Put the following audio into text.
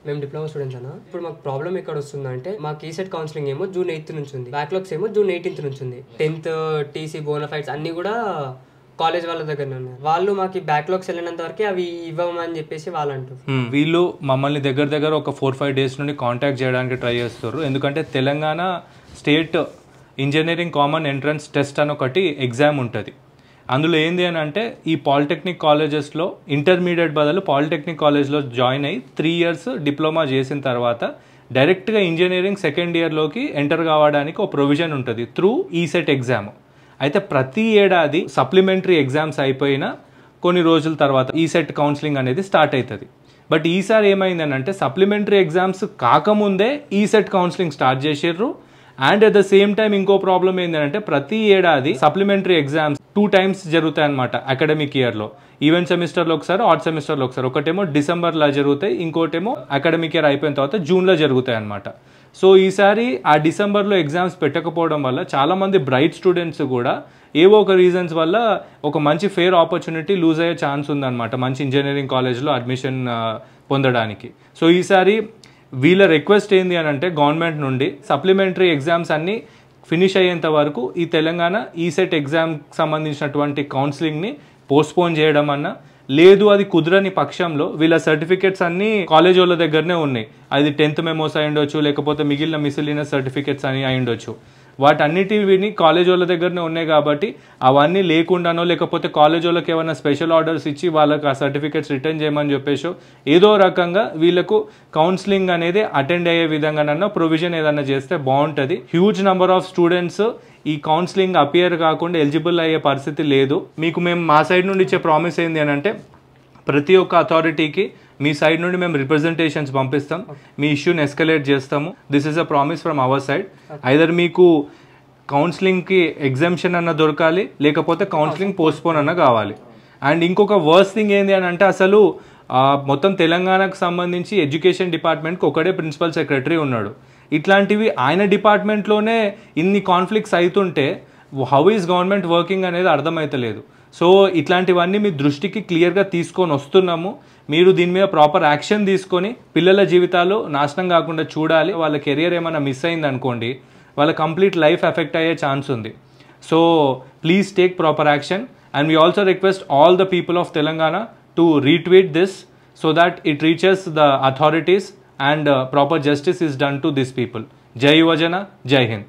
మేము diploma students అన్న. ఇప్పుడు మాకు ప్రాబ్లం ఎక్కడ వస్తుందంటే మాకు ఈసెట్ కౌన్సిలింగ్ ఏమో June 8th నుంచి ఉంది, బ్యాక్లాగ్స్ ఏమో June 18th నుంచి ఉంది. 10th టీసీ బోనఫైడ్స్ అన్ని కూడా కాలేజ్ వాళ్ళ దగ్గరనే ఉన్నాయి. వాళ్ళు మాకు బ్యాక్లాగ్స్ వెళ్ళినంత వరకు అవి ఇవ్వమని చెప్పేసి వాళ్ళు అంటారు. వీళ్ళు మమ్మల్ని దగ్గర ఒక 4-5 days నుండి కాంటాక్ట్ చేయడానికి ట్రై చేస్తారు. ఎందుకంటే Telangana state engineering common entrance test అని ఒకటి ఎగ్జామ్ ఉంటుంది. అందులో ఏంది అని అంటే ఈ పాలిటెక్నిక్ కాలేజెస్లో ఇంటర్మీడియట్ బదులు పాలిటెక్నిక్ కాలేజ్లో జాయిన్ అయ్యి 3 years డిప్లొమా చేసిన తర్వాత డైరెక్ట్గా ఇంజనీరింగ్ సెకండ్ ఇయర్లోకి ఎంటర్ కావడానికి ఒక ప్రొవిజన్ ఉంటుంది త్రూ ఈసెట్ ఎగ్జామ్. అయితే ప్రతి ఏడాది సప్లిమెంటరీ ఎగ్జామ్స్ అయిపోయిన కొన్ని రోజుల తర్వాత ఈసెట్ కౌన్సిలింగ్ అనేది స్టార్ట్ అవుతుంది. బట్ ఈసారి ఏమైందని అంటే సప్లిమెంటరీ ఎగ్జామ్స్ కాకముందే ఈసెట్ కౌన్సిలింగ్ స్టార్ట్ చేసిర్రు. And at the same time ఇంకో ప్రాబ్లం ఏంటంటే ప్రతి ఏడాది సప్లిమెంటరీ ఎగ్జామ్స్ 2 times జరుగుతాయి అనమాట అకాడమిక్ ఇయర్లో. ఈవెన్ సెమిస్టర్లో ఒకసారి, ఆడ్ సెమిస్టర్లో ఒకసారి. ఒకటేమో డిసెంబర్లో జరుగుతాయి, ఇంకోటేమో అకాడమిక్ ఇయర్ అయిపోయిన తర్వాత జూన్లో జరుగుతాయి అనమాట. సో ఈసారి ఆ డిసెంబర్లో ఎగ్జామ్స్ పెట్టకపోవడం వల్ల చాలామంది బ్రైట్ స్టూడెంట్స్ కూడా ఏవో ఒక రీజన్స్ వల్ల ఒక మంచి ఫేర్ ఆపర్చునిటీ లూజ్ అయ్యే ఛాన్స్ ఉందన్నమాట మంచి ఇంజనీరింగ్ కాలేజ్లో అడ్మిషన్ పొందడానికి. సో ఈసారి వీళ్ళ రిక్వెస్ట్ ఏంది అని అంటే గవర్నమెంట్ నుండి సప్లిమెంటరీ ఎగ్జామ్స్ అన్నీ ఫినిష్ అయ్యేంత వరకు ఈ తెలంగాణ ఈసెట్ ఎగ్జామ్కి సంబంధించినటువంటి కౌన్సిలింగ్ని పోస్ట్పోన్ చేయడం అన్నా, లేదు అది కుదరని పక్షంలో వీళ్ళ సర్టిఫికేట్స్ అన్నీ కాలేజ్ వాళ్ళ దగ్గరనే ఉన్నాయి. అది 10th మెమోస్ అయి ఉండొచ్చు, లేకపోతే మిగిలిన మిసిలినియస్ సర్టిఫికేట్స్ అని అయి ఉండొచ్చు. వాటన్నిటిని కాలేజ్ వాళ్ళ దగ్గరనే ఉన్నాయి కాబట్టి అవన్నీ లేకుండానో లేకపోతే కాలేజ్ వాళ్ళకి ఏమైనా స్పెషల్ ఆర్డర్స్ ఇచ్చి వాళ్ళకి ఆ సర్టిఫికేట్స్ రిటర్న్ చేయమని చెప్పేసో ఏదో రకంగా వీళ్ళకు కౌన్సిలింగ్ అనేది అటెండ్ అయ్యే విధంగానన్నా ప్రొవిజన్ ఏదైనా చేస్తే బాగుంటుంది. హ్యూజ్ నెంబర్ ఆఫ్ స్టూడెంట్స్ ఈ కౌన్సిలింగ్ అపియర్ కాకుండా ఎలిజిబుల్ అయ్యే పరిస్థితి లేదు. మీకు మేము మా సైడ్ నుండి ఇచ్చే ప్రామిస్ ఏంది అని అంటే ప్రతి ఒక్క అథారిటీకి మీ సైడ్ నుండి మేము రిప్రజెంటేషన్స్ పంపిస్తాం, మీ ఇష్యూని ఎస్కలేట్ చేస్తాము. This is a promise from our side. Either మీకు కౌన్సిలింగ్కి ఎగ్జామ్షన్ అన్న దొరకాలి, లేకపోతే కౌన్సిలింగ్ పోస్ట్పోన్ అన్న కావాలి. అండ్ ఇంకొక వర్స్ట్ థింగ్ ఏంటి అని అంటే అసలు మొత్తం తెలంగాణకు సంబంధించి ఎడ్యుకేషన్ డిపార్ట్మెంట్కి ఒకడే ప్రిన్సిపల్ సెక్రటరీ ఉన్నాడు. ఇట్లాంటివి ఆయన డిపార్ట్మెంట్లోనే ఇన్ని కాన్ఫ్లిక్ట్స్ అవుతుంటే హౌ ఈజ్ గవర్నమెంట్ వర్కింగ్ అనేది అర్థమవుతలేదు. సో ఇట్లాంటివన్నీ మీ దృష్టికి క్లియర్గా తీసుకొని వస్తున్నాము. మీరు దీని మీద ప్రాపర్ యాక్షన్ తీసుకొని పిల్లల జీవితాలు నాశనం కాకుండా చూడాలి. వాళ్ళ కెరియర్ ఏమైనా మిస్ అయింది అనుకోండి, వాళ్ళ కంప్లీట్ లైఫ్ ఎఫెక్ట్ అయ్యే ఛాన్స్ ఉంది. So please take proper action. And we also request all the people of Telangana to retweet this so that it reaches the authorities and proper justice is done to these people. Jai Yuvajana, Jai Hind.